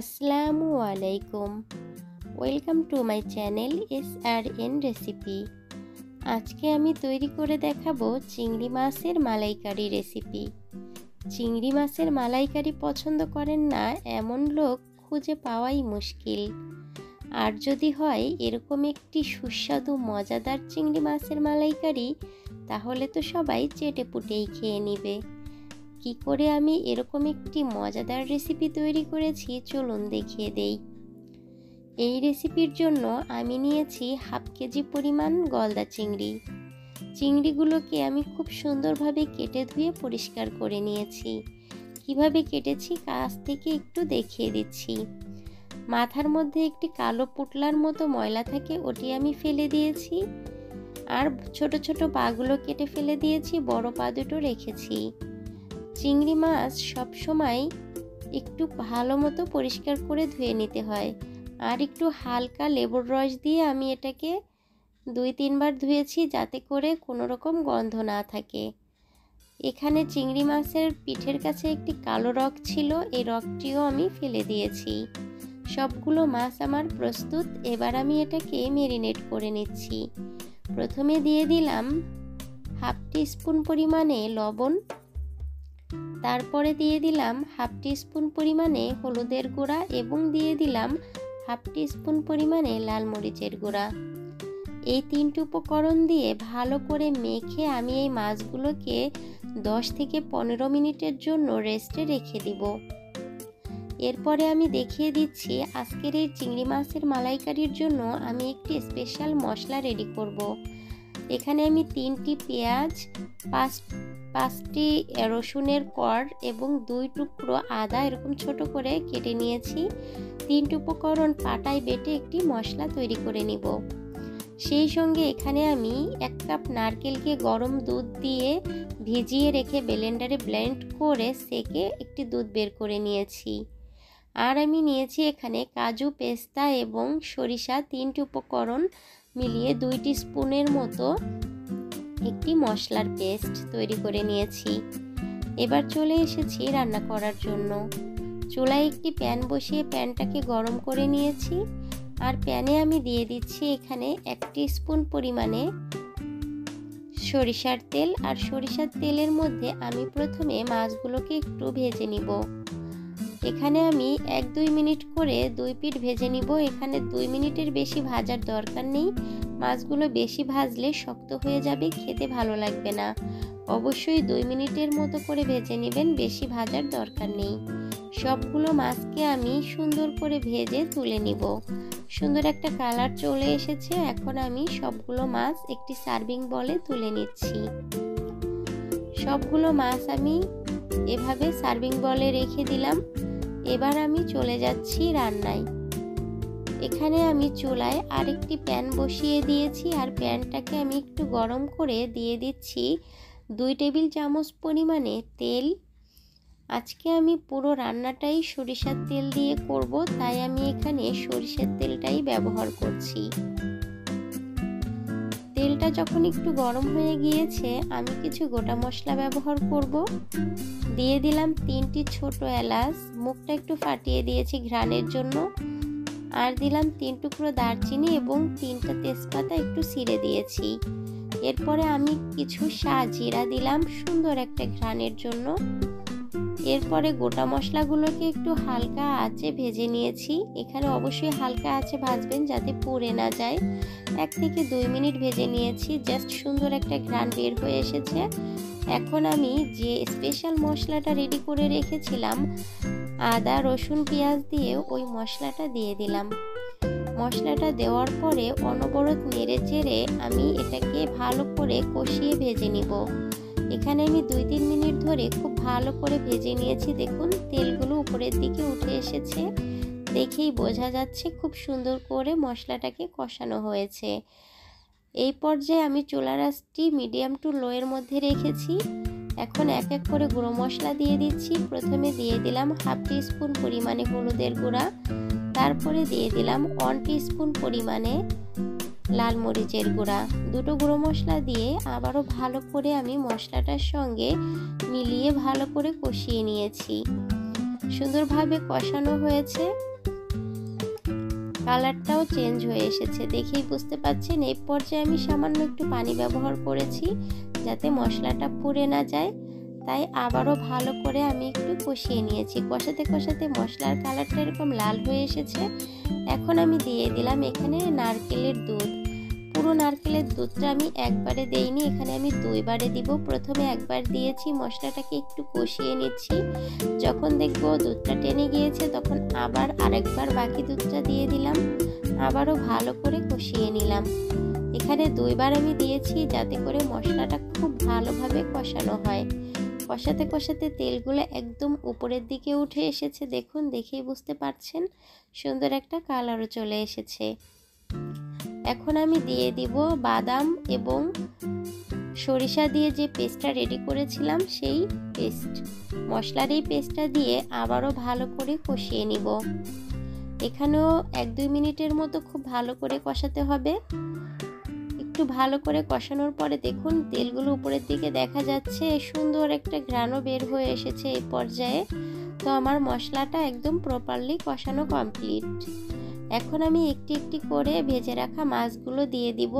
আসসালামু আলাইকুম। Welcome to my channel SRN recipe. আজকে আমি তৈরি করে দেখাবো চিংড়ি মাছের মালাইকারি রেসিপি। চিংড়ি মাছের মালাইকারি পছন্দ করেন না এমন লোক খুঁজে পাওয়াই মুশকিল। আর যদি হয় এরকম একটি সুস্বাদু মজাদার চিংড়ি মাছের মালাইকারি, তাহলে তো সবাই চেটেপুটেই খেয়ে নেবে। কি করে আমি এরকম একটি মজাদার রেসিপি তৈরি করেছি চলুন দেখিয়ে দেই। এই রেসিপির জন্য আমি নিয়েছি হাফ কেজি পরিমাণ গলদা চিংড়ি। চিংড়িগুলোকে আমি খুব সুন্দরভাবে কেটে ধুয়ে পরিষ্কার করে নিয়েছি। কিভাবে কেটেছি কাছ থেকে একটু দেখিয়ে দিচ্ছি। মাথার মধ্যে একটি কালো পুটলার মতো ময়লা থাকে, ওটি আমি ফেলে দিয়েছি। আর ছোট ছোট পাগুলো কেটে ফেলে দিয়েছি, বড় পা দুটো রেখেছি। চিংড়ি মাছ সবসময় একটু ভালো মতো পরিষ্কার করে ধুয়ে নিতে হয়। আর একটু হালকা লেবুর রস দিয়ে আমি এটাকে 2-3 বার ধুয়েছি, যাতে করে কোনো রকম গন্ধ না থাকে। এখানে চিংড়ি মাছের পিঠের কাছে একটি কালো রগ ছিল, এই রগটিও আমি ফেলে দিয়েছি। সবগুলো মাছ আমার প্রস্তুত। এবার আমি এটাকে ম্যারিনেট করে নিচ্ছি। প্রথমে দিয়ে দিলাম হাফ টিস্পুন পরিমাণে লবণ, তারপরে দিয়ে দিলাম হাফ টিস্পুন পরিমাণে হলুদের গুঁড়া এবং দিয়ে দিলাম হাফ টিস্পুন পরিমাণে লাল মরিচের গুঁড়া। এই 3টি উপকরণ দিয়ে ভালো করে মেখে আমি এই মাছগুলোকে 10 থেকে 15 মিনিটের জন্য রেস্টে রেখে দিব। এরপরে আমি দেখিয়ে দিচ্ছি আজকের এই চিংড়ি মাছের মালাইকারির জন্য আমি একটি স্পেশাল মশলা রেডি করব। এখানে আমি 3টি পেঁয়াজ, 5টি রসুনের কোয়া এবং 2 টুকরো আদা এরকম ছোট করে কেটে নিয়েছি। 3টি উপকরণ পাটায় বেটে একটি মশলা তৈরি করে নিব। সেই সঙ্গে এখানে আমি 1 কাপ নারকেলকে গরম দুধ দিয়ে ভিজিয়ে রেখে ব্লেন্ডারে ব্লেন্ড করে সেকে একটি দুধ বের করে নিয়েছি। আর আমি নিয়েছি এখানে কাজু, পেস্তা এবং সরিষা, 3টি উপকরণ মিলিয়ে 2 স্পুনের মতো একটি মশলার পেস্ট তৈরি করে নিয়েছি। এবার চলে এসেছি রান্না করার জন্য। চুলায় একটি প্যান বসিয়ে প্যানটাকে গরম করে নিয়েছি। আর প্যানে আমি দিয়ে দিচ্ছি এখানে 1 স্পুন পরিমাণে সরিষার তেল। আর সরিষার তেলের মধ্যে আমি প্রথমে মাছগুলোকে একটু ভেজে নিব। এখানে আমি 1-2 মিনিট করে 2 পিঠ ভেজে নিব। এখানে 2 মিনিটের বেশি ভাজার দরকার নেই। মাছগুলো বেশি ভাজলে শক্ত হয়ে যাবে, খেতে ভালো লাগবে না। অবশ্যই 2 মিনিটের মতো করে ভেজে নেবেন, বেশি ভাজার দরকার নেই। সবগুলো মাছকে আমি সুন্দর করে ভেজে তুলে নিব। সুন্দর একটা কালার চলে এসেছে। এখন আমি সবগুলো মাছ একটি সার্ভিং বলে তুলে নিচ্ছি। সবগুলো মাছ আমি এভাবে সার্ভিং বলে রেখে দিলাম। এবার আমি চলে যাচ্ছি রান্নায়। এখানে আমি চুলায় আরেকটি প্যান বসিয়ে দিয়েছি। আর প্যানটাকে আমি একটু গরম করে দিয়ে দিচ্ছি 2 টেবিল চামচ পরিমাণে তেল। আজকে আমি পুরো রান্নাটাই সরিষার তেল দিয়ে করব, তাই আমি এখানে সরিষার তেলটাই ব্যবহার করছি। তেলটা যখন একটু গরম হয়ে গিয়েছে আমি কিছু গোটা মশলা ব্যবহার করব। দিয়ে দিলাম 3টি ছোট এলাচ, মুখটা একটু ফাটিয়ে দিয়েছি ঘ্রাণের জন্য। আর দিলাম 3 টুকরো দারচিনি এবং 3টা তেজপাতা একটু ছিঁড়ে দিয়েছি। এরপরে আমি কিছু সাজিরা দিলাম সুন্দর একটা ঘ্রাণের জন্য। এরপরে গোটা মশলাগুলোকে একটু হালকা আঁচে ভেজে নিয়েছি। এখানে অবশ্যই হালকা আঁচে ভাজবেন যাতে পুড়ে না যায়। 1 থেকে 2 মিনিট ভেজে নিয়েছি, জাস্ট সুন্দর একটা ঘ্রাণ বের হয়ে এসেছে। এখন আমি যে স্পেশাল মশলাটা রেডি করে রেখেছিলাম আদা, রসুন, পেঁয়াজ দিয়ে ওই মশলাটা দিয়ে দিলাম। মশলাটা দেওয়ার পরে অনবরত নেড়ে চেড়ে আমি এটাকে ভালো করে কষিয়ে ভেজে নিব। এখানে আমি 2-3 মিনিট ধরে খুব ভালো করে ভেজে নিয়েছি। দেখুন তেলগুলো উপরের দিকে উঠে এসেছে, দেখেই বোঝা যাচ্ছে খুব সুন্দর করে মশলাটাকে কষানো হয়েছে। এই পর্যায়ে আমি চুলার আঁচটি মিডিয়াম টু লো এর মধ্যে রেখেছি। এখন এক এক করে গুঁড়ো মশলা দিয়ে দিচ্ছি। প্রথমে দিয়ে দিলাম হাফ টিস্পুন পরিমাণে হলুদের গুঁড়া, তারপরে দিয়ে দিলাম 1 টিস্পুন পরিমাণে লাল মরিচের গুঁড়া। 2টো গুঁড়ো মশলা দিয়ে আবারও ভালো করে আমি মশলাটার সঙ্গে মিলিয়ে ভালো করে কষিয়ে নিয়েছি। সুন্দরভাবে কষানো হয়েছে, কালারটাও চেঞ্জ হয়ে এসেছে, দেখেই বুঝতে পাচ্ছেন। এই পর্যায়ে আমি সামান্য একটু পানি ব্যবহার করেছি যাতে মশলাটা পুড়ে না যায়, তাই আবারও ভালো করে আমি একটু কষিয়ে নিয়েছি। কষাতে কষাতে মশলার কালারটা এরকম লাল হয়ে এসেছে। এখন আমি দিয়ে দিলাম এখানে নারকেলের দুধ। পুরো নারকেলের দুধটা আমি একবারে দেইনি, এখানে আমি দুইবারে দিব। প্রথমে একবার দিয়েছি, মশলাটাকে একটু কষিয়ে নিচ্ছি। যখন দেখবো দুধটা টেনে গিয়েছে তখন আবার আরেকবার বাকি দুধটা দিয়ে দিলাম, আবারও ভালো করে কষিয়ে নিলাম। এখানে দুইবার আমি দিয়েছি যাতে করে মশলাটা খুব ভালোভাবে কষানো হয়। কষাতে কষাতে তেলগুলো একদম উপরের দিকে উঠে এসেছে, দেখুন, দেখেই বুঝতে পারছেন। সুন্দর একটা কালারও চলে এসেছে। এখন আমি দিয়ে দিব বাদাম এবং সরিষা দিয়ে যে পেস্টটা রেডি করেছিলাম সেই পেস্ট। মশলার এই পেস্টটা দিয়ে আবারও ভালো করে কষিয়ে নিব। এখানেও 1-2 মিনিটের মতো খুব ভালো করে কষাতে হবে। একটু ভালো করে কষানোর পরে দেখুন তেলগুলো উপরের দিকে দেখা যাচ্ছে, সুন্দর একটা ঘ্রাণও বের হয়ে এসেছে এই পর্যায়ে। তো আমার মশলাটা একদম প্রপারলি কষানো কমপ্লিট। এখন আমি একটি একটি করে ভেজে রাখা মাছগুলো দিয়ে দিব।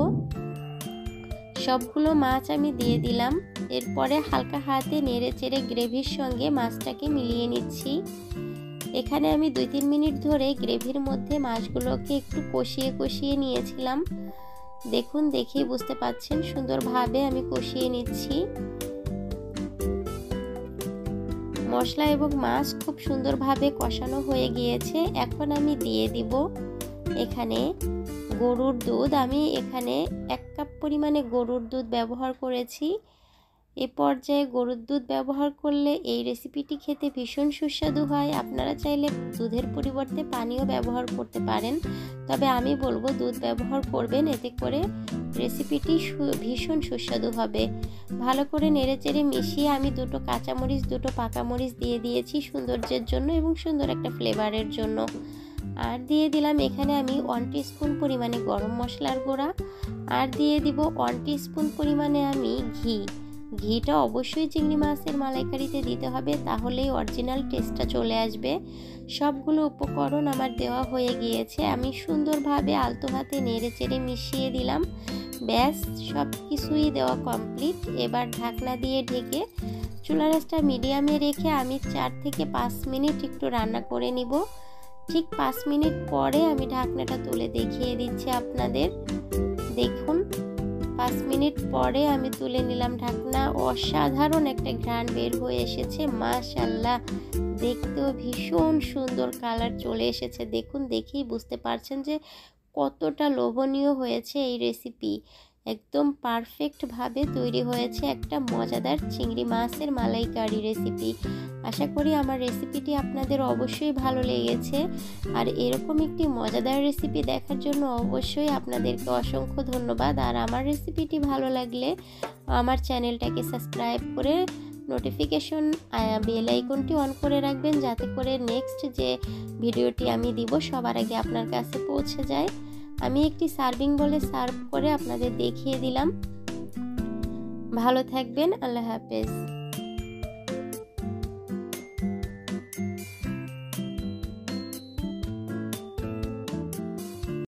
সবগুলো মাছ আমি দিয়ে দিলাম। এরপরে হালকা হাতে নেড়ে চেড়ে গ্রেভির সঙ্গে মাছটাকে মিলিয়ে নিচ্ছি। এখানে আমি 2-3 মিনিট ধরে গ্রেভির মধ্যে মাছগুলোকে একটু কষিয়ে কষিয়ে নিয়েছিলাম। দেখুন, দেখেই বুঝতে পাচ্ছেন সুন্দরভাবে আমি কষিয়ে নিচ্ছি। মশলা এবং মাছ খুব সুন্দরভাবে কষানো হয়ে গিয়েছে। এখন আমি দিয়ে দিব এখানে গরুর দুধ। আমি এখানে 1 কাপ পরিমাণে গরুর দুধ ব্যবহার করেছি। এ পর্যায়ে গরুর দুধ ব্যবহার করলে এই রেসিপিটি খেতে ভীষণ সুস্বাদু হয়। আপনারা চাইলে দুধের পরিবর্তে পানিও ব্যবহার করতে পারেন, তবে আমি বলবো দুধ ব্যবহার করবেন, এতে করে রেসিপিটি ভীষণ সুস্বাদু হবে। ভালো করে নেড়েচেড়ে মিশিয়ে আমি 2টো কাঁচামরিচ 2টো পাকা মরিচ দিয়ে দিয়েছি সৌন্দর্যের জন্য এবং সুন্দর একটা ফ্লেভারের জন্য। আর দিয়ে দিলাম এখানে আমি 1 টিস্পুন পরিমাণে গরম মশলার গুঁড়া, আর দিয়ে দিব 1 টিস্পুন পরিমাণে আমি ঘি। ঘিটা অবশ্যই চিংড়ি মাছের মালাইকারিতে দিতে হবে, তাহলেই অরিজিনাল টেস্টটা চলে আসবে। সবগুলো উপকরণ আমার দেওয়া হয়ে গিয়েছে। আমি সুন্দরভাবে আলতো হাতে নেড়ে চেড়ে মিশিয়ে দিলাম। ব্যাস, সব কিছুই দেওয়া কমপ্লিট। এবার ঢাকনা দিয়ে ঢেকে চুলার আঁচটা মিডিয়ামে রেখে আমি 4 থেকে 5 মিনিট একটু রান্না করে নিব। ঠিক 5 মিনিট পরে আমি ঢাকনাটা তুলে দেখিয়ে দিচ্ছি আপনাদের। দেখুন, 5 মিনিট পরে আমি তুলে নিলাম ঢাকনা। অসাধারণ একটা ঘ্রাণ বের হয়ে এসেছে, মাশাআল্লাহ, দেখতেও ভীষণ সুন্দর কালার চলে এসেছে। দেখুন, দেখেই বুঝতে পারছেন যে কতটা লোভনীয় হয়েছে এই রেসিপি। একদম পারফেক্ট ভাবে তৈরি হয়েছে একটা মজাদার চিংড়ি মাছের মালাইকারি রেসিপি। আশা করি আমার রেসিপিটি আপনাদের অবশ্যই ভালো লেগেছে। আর এরকম একটি মজাদার রেসিপি দেখার জন্য অবশ্যই আপনাদেরকে অসংখ্য ধন্যবাদ। আর আমার রেসিপিটি ভালো লাগলে আমার চ্যানেলটাকে সাবস্ক্রাইব করে নোটিফিকেশন বেল আইকনটি অন করে রাখবেন, যাতে করে নেক্সট যে ভিডিওটি আমি দিব সবার আগে আপনার কাছে পৌঁছে যায়। আমি একটি সার্ভিং বলে সার্ভ করে আপনাদের দেখিয়ে দিলাম। ভালো থাকবেন, আল্লাহ হাফেজ।